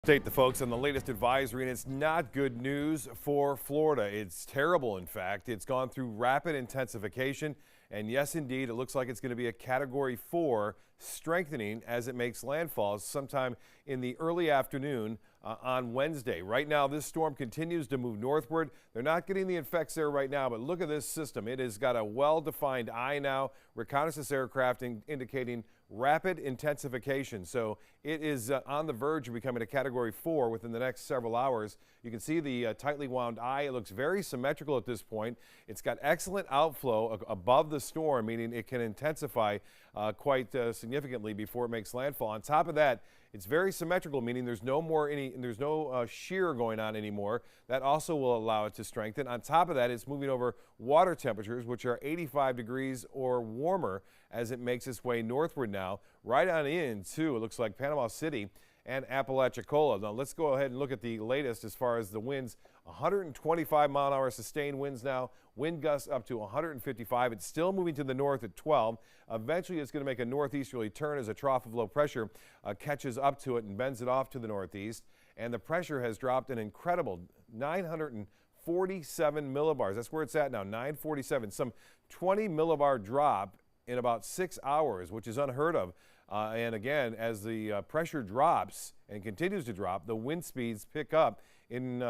Update the folks on the latest advisory, and it's not good news for Florida. It's terrible, in fact. It's gone through rapid intensification, and yes, indeed, it looks like it's going to be a Category 4, strengthening as it makes landfall sometime in the early afternoon on Wednesday. Right now, this storm continues to move northward. They're not getting the effects there right now, but look at this system. It has got a well-defined eye now. Reconnaissance aircraft indicating rapid intensification. So it is on the verge of becoming a Category 4 within the next several hours. You can see the tightly wound eye. It looks very symmetrical at this point. It's got excellent outflow above the storm, meaning it can intensify quite significantly before it makes landfall. On top of that, it's very symmetrical, meaning there's no shear going on anymore. That also will allow it to strengthen. On top of that, it's moving over water temperatures, which are 85 degrees or warmer as it makes its way northward now, right on into, it looks like, Panama City and Apalachicola. Now let's go ahead and look at the latest as far as the winds. 125-mile-an-hour sustained winds now, wind gusts up to 155. It's still moving to the north at 12. Eventually it's going to make a northeasterly turn as a trough of low pressure catches up to it and bends it off to the northeast. And the pressure has dropped an incredible 947 millibars. That's where it's at now, 947. Some 20 millibar drop in about 6 hours, which is unheard of. And again, as the pressure drops and continues to drop, the wind speeds pick up in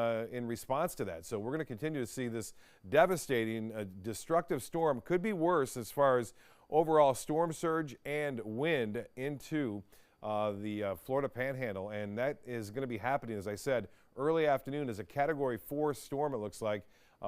response to that. So we're going to continue to see this devastating, destructive storm. Could be worse as far as overall storm surge and wind into the Florida Panhandle. And that is going to be happening, as I said, early afternoon as a Category 4 storm, it looks like,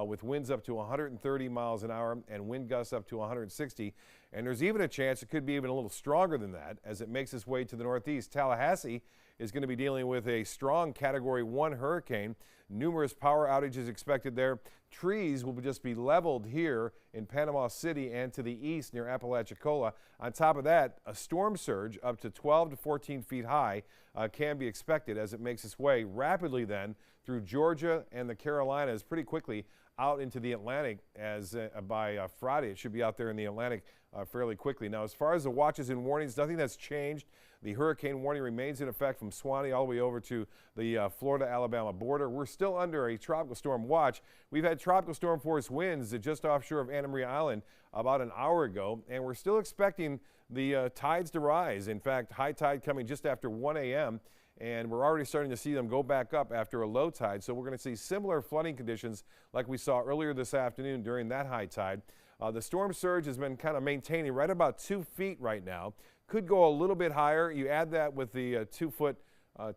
with winds up to 130 miles an hour and wind gusts up to 160. And there's even a chance it could be even a little stronger than that as it makes its way to the northeast. Tallahassee is going to be dealing with a strong Category 1 hurricane. Numerous power outages expected there. Trees will just be leveled here in Panama City and to the east near Apalachicola. On top of that, a storm surge up to 12 to 14 feet high can be expected as it makes its way rapidly then through Georgia and the Carolinas pretty quickly out into the Atlantic as by Friday. It should be out there in the Atlantic fairly quickly. Now, as far as the watches and warnings, nothing has changed. The hurricane warning remains in effect from Swanee all the way over to the Florida-Alabama border. We're still under a tropical storm watch. We've had tropical storm force winds just offshore of Anna Maria Island about an hour ago, and we're still expecting the tides to rise. In fact, high tide coming just after 1 a.m., and we're already starting to see them go back up after a low tide. So we're going to see similar flooding conditions like we saw earlier this afternoon during that high tide. The storm surge has been kind of maintaining right about 2 feet right now. Could go a little bit higher. You add that with the 2-foot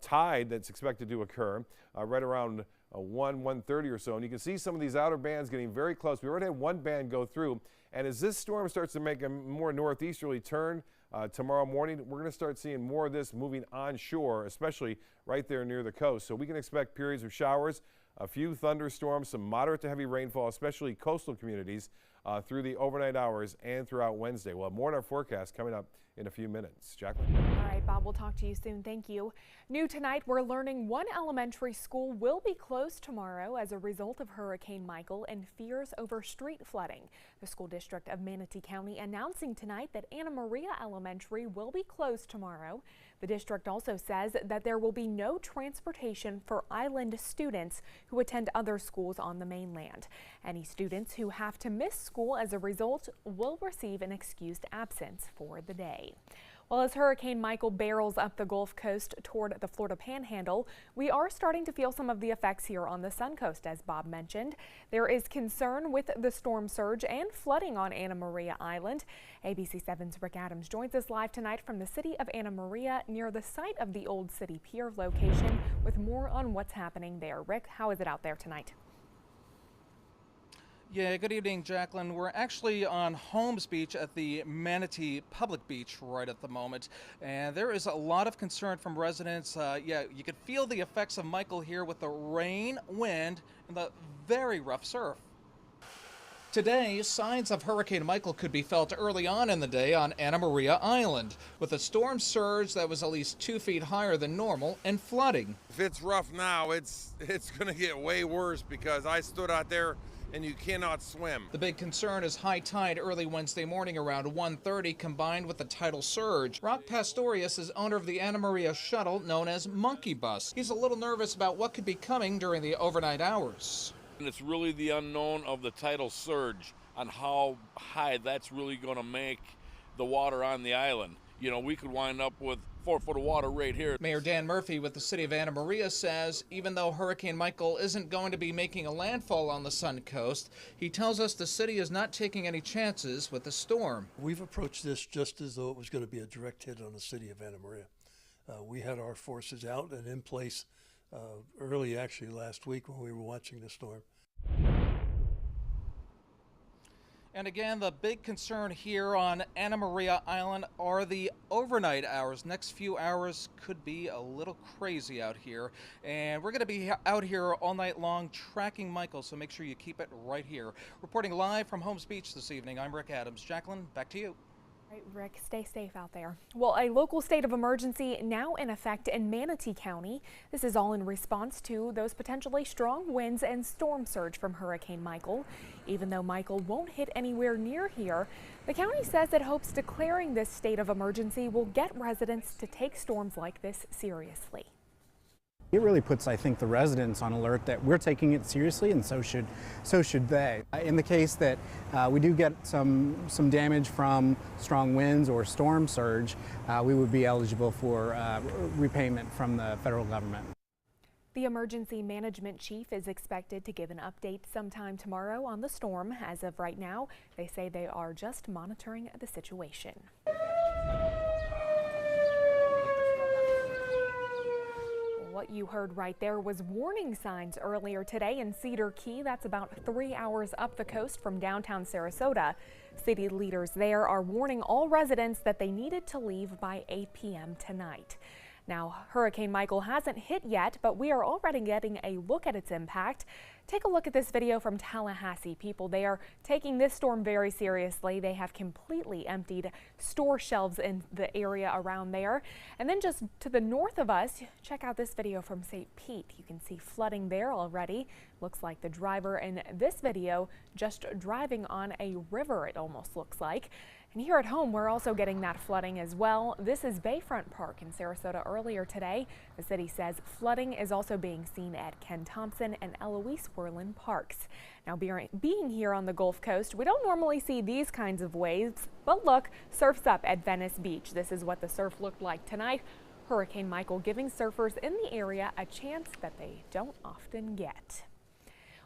tide that's expected to occur right around 1:30 or so. And you can see some of these outer bands getting very close. We already had one band go through. And as this storm starts to make a more northeasterly turn tomorrow morning, we're going to start seeing more of this moving onshore, especially right there near the coast. So we can expect periods of showers, a few thunderstorms, some moderate to heavy rainfall, especially coastal communities through the overnight hours and throughout Wednesday. We'll have more in our forecast coming up in a few minutes. Jacqueline. All right, Bob, we'll talk to you soon. Thank you. New tonight, we're learning one elementary school will be closed tomorrow as a result of Hurricane Michael and fears over street flooding. The school district of Manatee County announcing tonight that Anna Maria Elementary will be closed tomorrow. The district also says that there will be no transportation for island students who attend other schools on the mainland. Any students who have to miss school as a result will receive an excused absence for the day. Well, as Hurricane Michael barrels up the Gulf Coast toward the Florida Panhandle, we are starting to feel some of the effects here on the Sun Coast, as Bob mentioned. There is concern with the storm surge and flooding on Anna Maria Island. ABC7's Rick Adams joins us live tonight from the city of Anna Maria near the site of the Old City Pier location with more on what's happening there. Rick, how is it out there tonight? Yeah, good evening, Jacqueline. We're actually on Holmes Beach at the Manatee Public Beach right at the moment. And there is a lot of concern from residents. Yeah, you could feel the effects of Michael here with the rain, wind, and the very rough surf. Today, signs of Hurricane Michael could be felt early on in the day on Anna Maria Island, with a storm surge that was at least 2 feet higher than normal and flooding. If it's rough now, it's going to get way worse because I stood out there and you cannot swim. The big concern is high tide early Wednesday morning around 1:30 combined with the tidal surge. Rock Pastorius is owner of the Anna Maria shuttle known as Monkey Bus. He's a little nervous about what could be coming during the overnight hours. And it's really the unknown of the tidal surge on how high that's really going to make the water on the island. You know, we could wind up with 4 foot of water right here. Mayor Dan Murphy with the city of Anna Maria says even though Hurricane Michael isn't going to be making a landfall on the Sun Coast, he tells us the city is not taking any chances with the storm. We've approached this just as though it was going to be a direct hit on the city of Anna Maria. We had our forces out and in place early actually last week when we were watching the storm. And again, the big concern here on Anna Maria Island are the overnight hours. Next few hours could be a little crazy out here. And we're going to be out here all night long tracking Michael, so make sure you keep it right here. Reporting live from Holmes Beach this evening, I'm Rick Adams. Jacqueline, back to you. Right, Rick, stay safe out there. Well, a local state of emergency now in effect in Manatee County. This is all in response to those potentially strong winds and storm surge from Hurricane Michael. Even though Michael won't hit anywhere near here, the county says it hopes declaring this state of emergency will get residents to take storms like this seriously. It really puts, I think, the residents on alert that we're taking it seriously, and so should they. In the case that we do get some damage from strong winds or storm surge, we would be eligible for repayment from the federal government. The emergency management chief is expected to give an update sometime tomorrow on the storm. As of right now, they say they are just monitoring the situation. What you heard right there was warning signs earlier today in Cedar Key. That's about 3 hours up the coast from downtown Sarasota. City leaders there are warning all residents that they needed to leave by 8 p.m. tonight. Now, Hurricane Michael hasn't hit yet, but we are already getting a look at its impact. Take a look at this video from Tallahassee. People, they are taking this storm very seriously. They have completely emptied store shelves in the area around there. And then just to the north of us, check out this video from St. Pete. You can see flooding there already. Looks like the driver in this video just driving on a river, it almost looks like. And here at home, we're also getting that flooding as well. This is Bayfront Park in Sarasota earlier today. The city says flooding is also being seen at Ken Thompson and Eloise Worland parks. Now, being here on the Gulf Coast, we don't normally see these kinds of waves, but look, surf's up at Venice Beach. This is what the surf looked like tonight. Hurricane Michael giving surfers in the area a chance that they don't often get.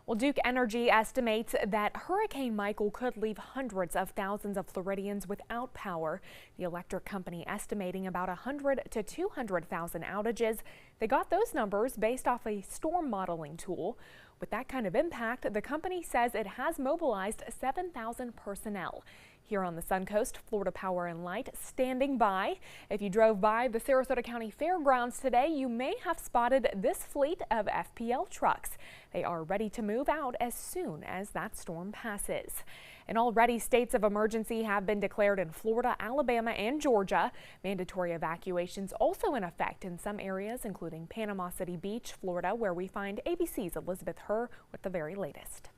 Well, Duke Energy estimates that Hurricane Michael could leave hundreds of thousands of Floridians without power. The electric company estimating about 100 to 200,000 outages. They got those numbers based off a storm modeling tool. With that kind of impact, the company says it has mobilized 7,000 personnel. Here on the Sun Coast, Florida Power and Light standing by. If you drove by the Sarasota County Fairgrounds today, you may have spotted this fleet of FPL trucks. They are ready to move out as soon as that storm passes. And already states of emergency have been declared in Florida, Alabama, and Georgia. Mandatory evacuations also in effect in some areas, including Panama City Beach, Florida, where we find ABC's Elizabeth Herr with the very latest.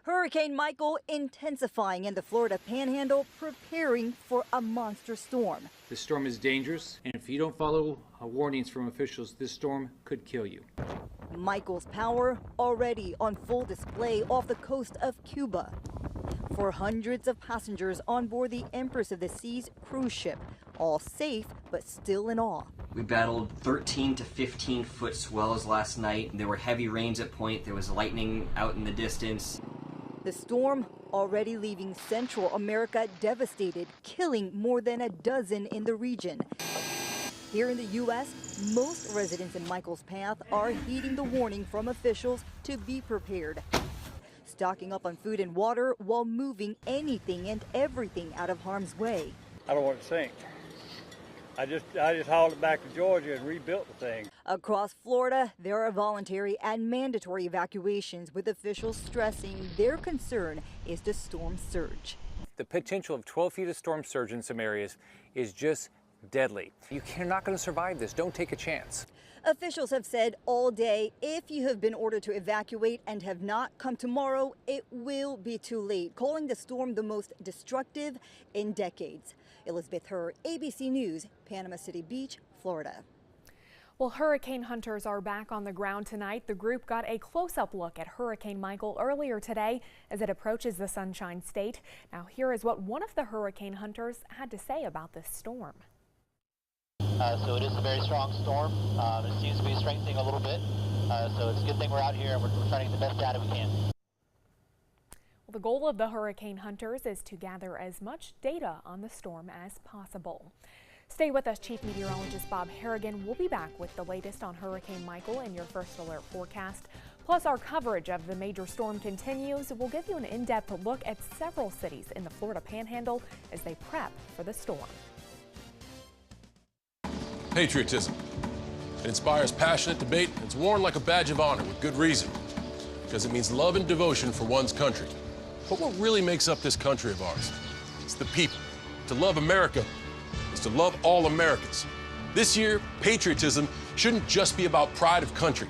Hurricane Michael intensifying in the Florida Panhandle, preparing for a monster storm. The storm is dangerous, and if you don't follow warnings from officials, this storm could kill you. Michael's power already on full display off the coast of Cuba. For hundreds of passengers on board the Empress of the Seas cruise ship, all safe but still in awe. We battled 13 to 15 foot swells last night. There were heavy rains at point. There was lightning out in the distance. The storm already leaving Central America devastated, killing more than a dozen in the region. Here in the U.S., most residents in Michael's path are heeding the warning from officials to be prepared. Stocking up on food and water while moving anything and everything out of harm's way. I don't want it to sink. I just hauled it back to Georgia and rebuilt the thing. Across Florida, there are voluntary and mandatory evacuations, with officials stressing their concern is the storm surge. The potential of 12 feet of storm surge in some areas is just deadly. You're not going to survive this. Don't take a chance. Officials have said all day, if you have been ordered to evacuate and have not come tomorrow, it will be too late, calling the storm the most destructive in decades. Elizabeth Herr, ABC News, Panama City Beach, Florida. Well, hurricane hunters are back on the ground tonight. The group got a close-up look at Hurricane Michael earlier today as it approaches the Sunshine State. Now, here is what one of the hurricane hunters had to say about this storm. So it is a very strong storm. It seems to be strengthening a little bit. So it's a good thing we're out here and we're trying to get the best data we can. Well, the goal of the hurricane hunters is to gather as much data on the storm as possible. Stay with us, Chief Meteorologist Bob Harrigan. We'll be back with the latest on Hurricane Michael and your first alert forecast. Plus, our coverage of the major storm continues. We'll give you an in-depth look at several cities in the Florida Panhandle as they prep for the storm. Patriotism. It inspires passionate debate, and it's worn like a badge of honor with good reason, because it means love and devotion for one's country. But what really makes up this country of ours? It's the people. To love America is to love all Americans. This year, patriotism shouldn't just be about pride of country.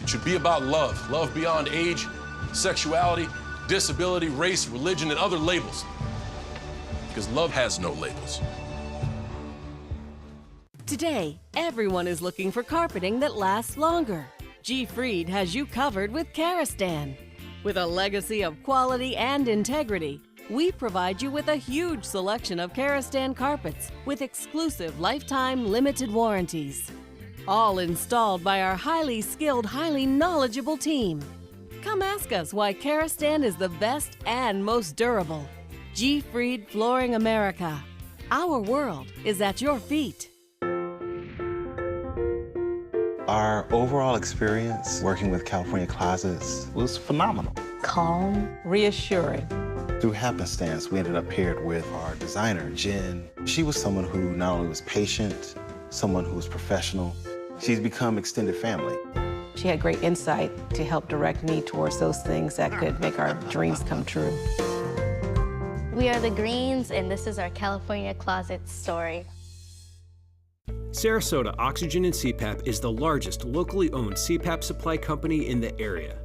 It should be about love. Love beyond age, sexuality, disability, race, religion, and other labels. Because love has no labels. Today, everyone is looking for carpeting that lasts longer. G. Fried has you covered with Karastan. With a legacy of quality and integrity, we provide you with a huge selection of Karastan carpets with exclusive lifetime limited warranties. All installed by our highly skilled, highly knowledgeable team. Come ask us why Karastan is the best and most durable. G. Fried Flooring America. Our world is at your feet. Our overall experience working with California Closets was phenomenal. Calm, reassuring. Through happenstance, we ended up paired with our designer, Jen. She was someone who not only was patient, someone who was professional. She's become extended family. She had great insight to help direct me towards those things that could make our dreams come true. We are the Greens, and this is our California Closet story. Sarasota Oxygen and CPAP is the largest locally owned CPAP supply company in the area.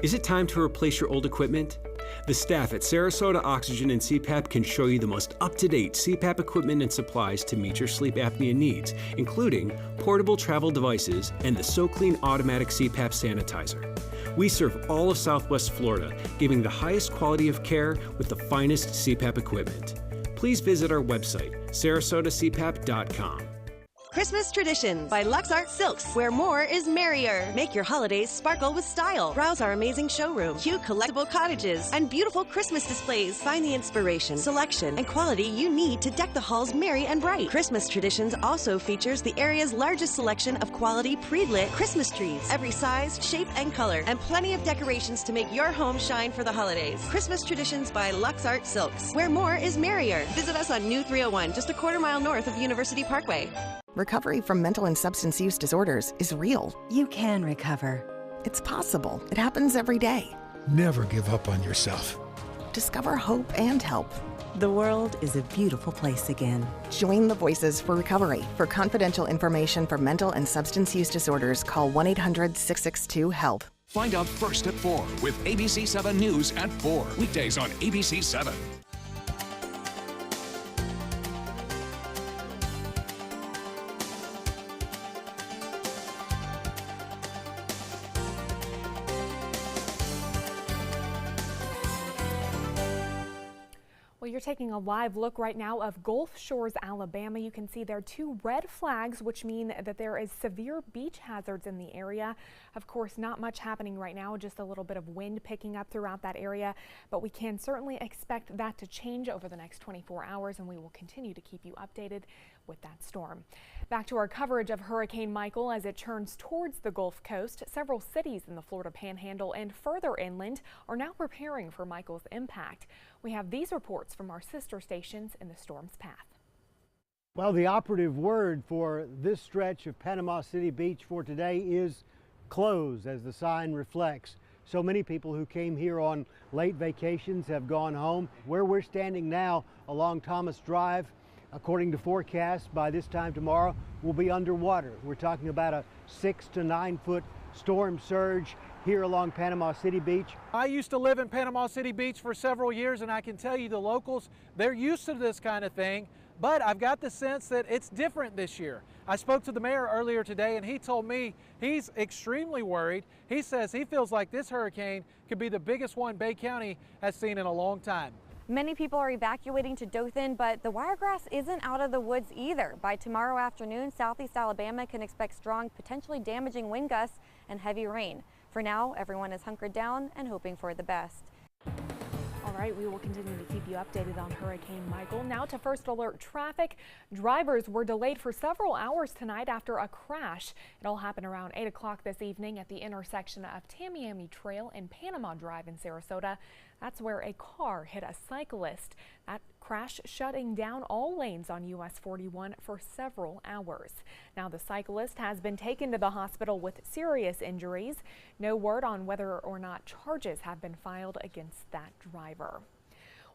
Is it time to replace your old equipment? The staff at Sarasota Oxygen and CPAP can show you the most up-to-date CPAP equipment and supplies to meet your sleep apnea needs, including portable travel devices and the SoClean automatic CPAP sanitizer. We serve all of Southwest Florida, giving the highest quality of care with the finest CPAP equipment. Please visit our website, sarasotacpap.com. Christmas Traditions by Lux Art Silks, where more is merrier. Make your holidays sparkle with style. Browse our amazing showroom, cute collectible cottages, and beautiful Christmas displays. Find the inspiration, selection, and quality you need to deck the halls merry and bright. Christmas Traditions also features the area's largest selection of quality pre-lit Christmas trees, every size, shape, and color, and plenty of decorations to make your home shine for the holidays. Christmas Traditions by Lux Art Silks, where more is merrier. Visit us on New 301, just a quarter-mile north of University Parkway. Recovery from mental and substance use disorders is real. You can recover. It's possible. It happens every day. Never give up on yourself. Discover hope and help. The world is a beautiful place again. Join the Voices for Recovery. For confidential information for mental and substance use disorders, call 1-800-662-HELP. Find out first at 4 with ABC7 News at 4. Weekdays on ABC7. Well, you're taking a live look right now of Gulf Shores, Alabama. You can see there are 2 red flags, which mean that there is severe beach hazards in the area. Of course, not much happening right now, just a little bit of wind picking up throughout that area, but we can certainly expect that to change over the next 24 hours, and we will continue to keep you updated with that storm. Back to our coverage of Hurricane Michael as it turns towards the Gulf Coast. Several cities in the Florida Panhandle and further inland are now preparing for Michael's impact. We have these reports from our sister stations in the storm's path. Well, the operative word for this stretch of Panama City Beach for today is close, as the sign reflects. So many people who came here on late vacations have gone home. Where we're standing now along Thomas Drive, According to forecasts, by this time tomorrow, we'll be underwater. We're talking about a 6 to 9 foot storm surge here along Panama City Beach. I used to live in Panama City Beach for several years, and I can tell you the locals, they're used to this kind of thing, but I've got the sense that it's different this year. I spoke to the mayor earlier today, and he told me he's extremely worried. He says he feels like this hurricane could be the biggest one Bay County has seen in a long time. Many people are evacuating to Dothan, but the wiregrass isn't out of the woods either. By tomorrow afternoon, southeast Alabama can expect strong, potentially damaging wind gusts and heavy rain. For now, everyone is hunkered down and hoping for the best. All right, we will continue to keep you updated on Hurricane Michael. Now to first alert traffic. Drivers were delayed for several hours tonight after a crash. It all happened around 8 o'clock this evening at the intersection of Tamiami Trail and Panama Drive in Sarasota. That's where a car hit a cyclist. That crash shutting down all lanes on US 41 for several hours. Now the cyclist has been taken to the hospital with serious injuries. No word on whether or not charges have been filed against that driver.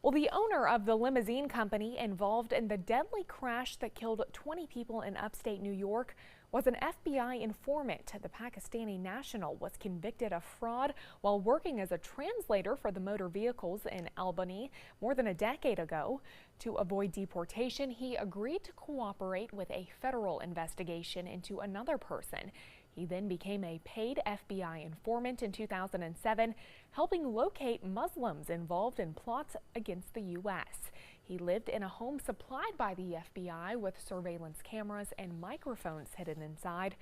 Well, the owner of the limousine company involved in the deadly crash that killed 20 people in upstate New York was an FBI informant. The Pakistani national was convicted of fraud while working as a translator for the motor vehicles in Albany more than a decade ago. To avoid deportation, he agreed to cooperate with a federal investigation into another person. He then became a paid FBI informant in 2007, helping locate Muslims involved in plots against the U.S. He lived in a home supplied by the FBI with surveillance cameras and microphones hidden inside.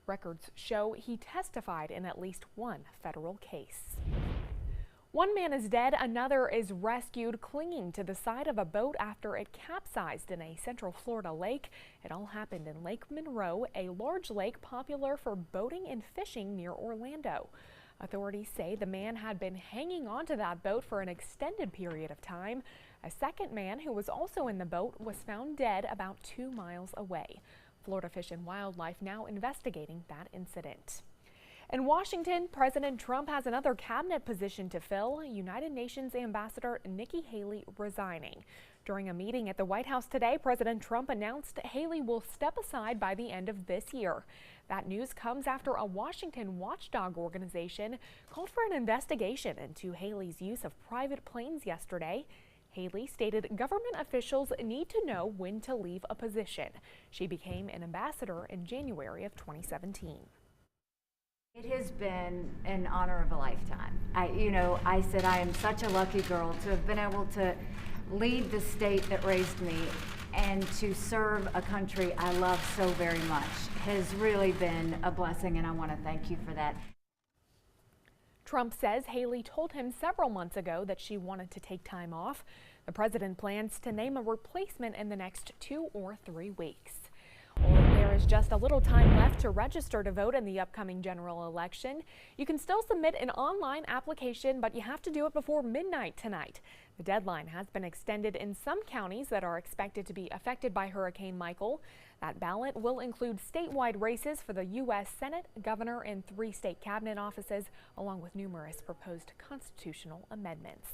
Records show he testified in at least one federal case. One man is dead, another is rescued clinging to the side of a boat after it capsized in a Central Florida lake. It all happened in Lake Monroe, a large lake popular for boating and fishing near Orlando. Authorities say the man had been hanging onto that boat for an extended period of time. A second man who was also in the boat was found dead about 2 miles away. Florida Fish and Wildlife now investigating that incident. In Washington, President Trump has another cabinet position to fill, United Nations Ambassador Nikki Haley resigning. During a meeting at the White House today, President Trump announced Haley will step aside by the end of this year. That news comes after a Washington watchdog organization called for an investigation into Haley's use of private planes yesterday. Haley stated government officials need to know when to leave a position. She became an ambassador in January of 2017. It has been an honor of a lifetime. I said I am such a lucky girl to have been able to lead the state that raised me and to serve a country I love so very much has really been a blessing, and I want to thank you for that. Trump says Haley told him several months ago that she wanted to take time off. The president plans to name a replacement in the next 2 or 3 weeks. There is just a little time left to register to vote in the upcoming general election. You can still submit an online application, but you have to do it before midnight tonight. The deadline has been extended in some counties that are expected to be affected by Hurricane Michael. That ballot will include statewide races for the U.S. Senate, governor, and 3 state cabinet offices, along with numerous proposed constitutional amendments.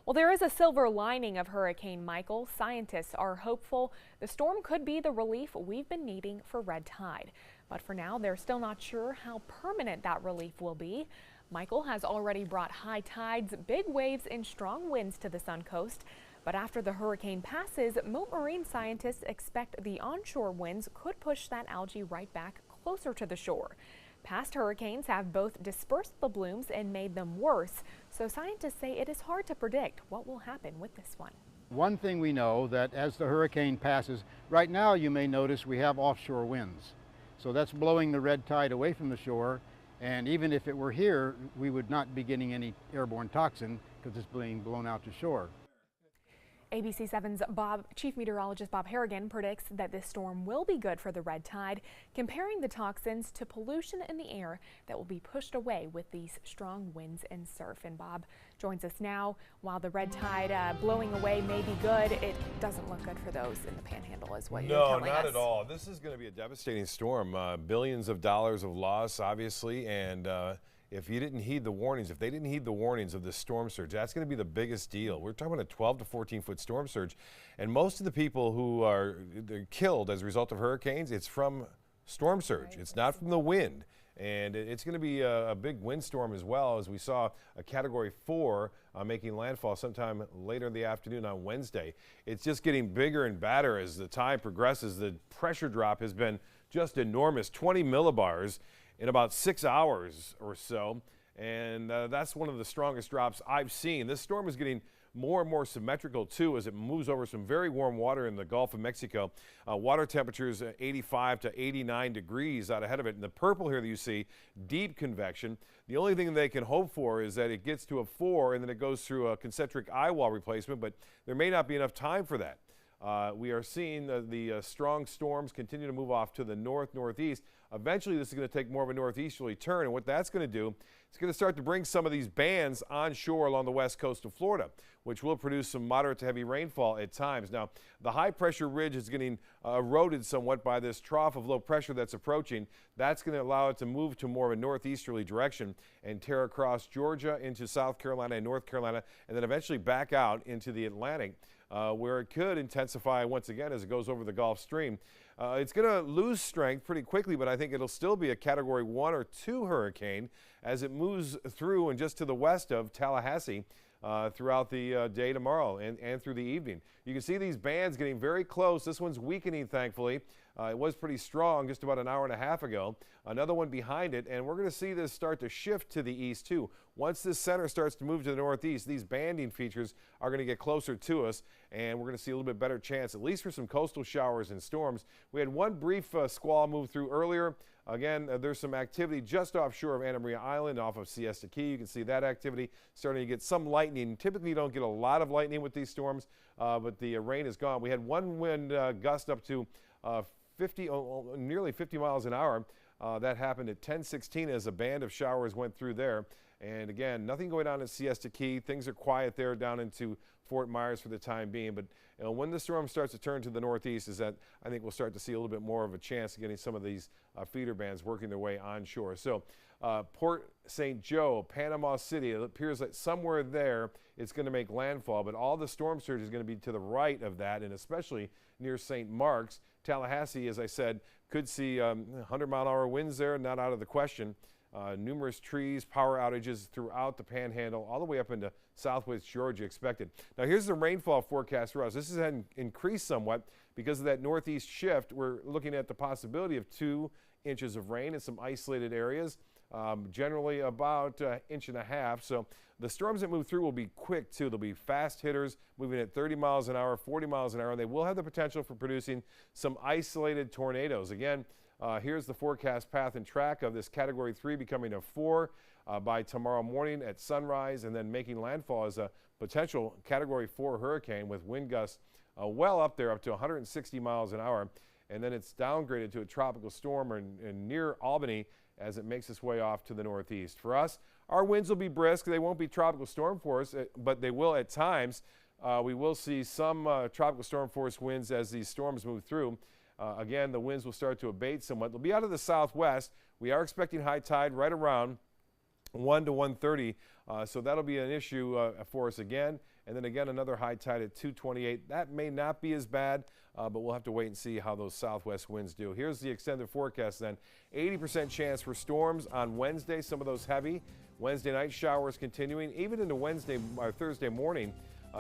Well, there is a silver lining of Hurricane Michael. Scientists are hopeful the storm could be the relief we've been needing for red tide. But for now, they're still not sure how permanent that relief will be. Michael has already brought high tides, big waves, and strong winds to the Sun Coast. But after the hurricane passes, marine scientists expect the onshore winds could push that algae right back closer to the shore. Past hurricanes have both dispersed the blooms and made them worse, so scientists say it is hard to predict what will happen with this one. One thing we know that as the hurricane passes, right now you may notice we have offshore winds. So that's blowing the red tide away from the shore, and even if it were here, we would not be getting any airborne toxin because it's being blown out to shore. ABC7's Chief Meteorologist Bob Harrigan predicts that this storm will be good for the red tide, comparing the toxins to pollution in the air that will be pushed away with these strong winds and surf. And Bob joins us now. While the red tide blowing away may be good, it doesn't look good for those in the Panhandle, is what you're telling us. No, not at all. This is going to be a devastating storm. Billions of dollars of loss, obviously, and if you didn't heed the warnings, if they didn't heed the warnings of the storm surge, that's going to be the biggest deal. We're talking about a 12 to 14-foot storm surge, and most of the people who are killed as a result of hurricanes, it's from storm surge. It's not from the wind. And it's going to be a big windstorm as well, as we saw a Category 4 making landfall sometime later in the afternoon on Wednesday. It's just getting bigger and badder as the time progresses. The pressure drop has been just enormous, 20 millibars in about 6 hours or so. And that's one of the strongest drops I've seen. This storm is getting more and more symmetrical too as it moves over some very warm water in the Gulf of Mexico. Water temperatures 85 to 89 degrees out ahead of it. And the purple here that you see, deep convection. The only thing they can hope for is that it gets to a 4 and then it goes through a concentric eye wall replacement, but there may not be enough time for that. We are seeing the strong storms continue to move off to the northeast. Eventually, this is going to take more of a northeasterly turn, and what that's going to do, it's going to start to bring some of these bands onshore along the west coast of Florida, which will produce some moderate to heavy rainfall at times. Now, the high-pressure ridge is getting eroded somewhat by this trough of low pressure that's approaching. That's going to allow it to move to more of a northeasterly direction and tear across Georgia into South Carolina and North Carolina, and then eventually back out into the Atlantic, where it could intensify once again as it goes over the Gulf Stream. It's going to lose strength pretty quickly, but I think it'll still be a Category 1 or 2 hurricane as it moves through and just to the west of Tallahassee throughout the day tomorrow and through the evening. You can see these bands getting very close. This one's weakening, thankfully. It was pretty strong just about an hour and a half ago. Another one behind it, and we're going to see this start to shift to the east too. Once this center starts to move to the northeast, these banding features are going to get closer to us, and we're going to see a little bit better chance, at least for some coastal showers and storms. We had one brief squall move through earlier. Again, there's some activity just offshore of Anna Maria Island off of Siesta Key. You can see that activity starting to get some lightning. Typically, you don't get a lot of lightning with these storms, but the rain is gone. We had one wind gust up to nearly 50 miles an hour. That happened at 10:16 as a band of showers went through there. And again, nothing going on at Siesta Key. Things are quiet there down into Fort Myers for the time being. But when the storm starts to turn to the northeast, is that I think we'll start to see a little bit more of a chance of getting some of these feeder bands working their way onshore. So Port St. Joe, Panama City, it appears that somewhere there it's going to make landfall. But all the storm surge is going to be to the right of that, and especially near St. Mark's. Tallahassee, as I said, could see 100-mile-an-hour winds there, not out of the question. Numerous trees, power outages throughout the panhandle, all the way up into southwest Georgia expected. Now here's the rainfall forecast for us. This has increased somewhat because of that northeast shift. We're looking at the possibility of 2 inches of rain in some isolated areas, generally about 1.5 inches. So the storms that move through will be quick too. They'll be fast hitters moving at 30 miles an hour, 40 miles an hour. They will have the potential for producing some isolated tornadoes. Again, here's the forecast path and track of this Category 3 becoming a 4 by tomorrow morning at sunrise, and then making landfall as a potential Category 4 hurricane with wind gusts well up there, up to 160 miles an hour. And then it's downgraded to a tropical storm and near Albany as it makes its way off to the northeast. For us, our winds will be brisk. They won't be tropical storm force, but they will at times. We will see some tropical storm force winds as these storms move through. Again, the winds will start to abate somewhat. They'll be out of the southwest. We are expecting high tide right around 1 to 1:30, so that'll be an issue for us again. And then again, another high tide at 2:28. That may not be as bad, but we'll have to wait and see how those southwest winds do. Here's the extended forecast then. 80% chance for storms on Wednesday, some of those heavy. Wednesday night showers continuing, even into Wednesday or Thursday morning.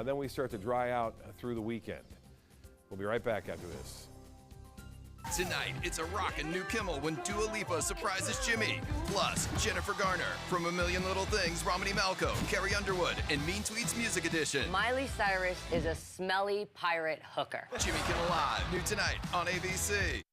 Then we start to dry out through the weekend. We'll be right back after this. Tonight, it's a rockin' new Kimmel when Dua Lipa surprises Jimmy. Plus, Jennifer Garner from A Million Little Things, Romany Malco, Carrie Underwood, and Mean Tweets Music Edition. Miley Cyrus is a smelly pirate hooker. Jimmy Kimmel Live, new tonight on ABC.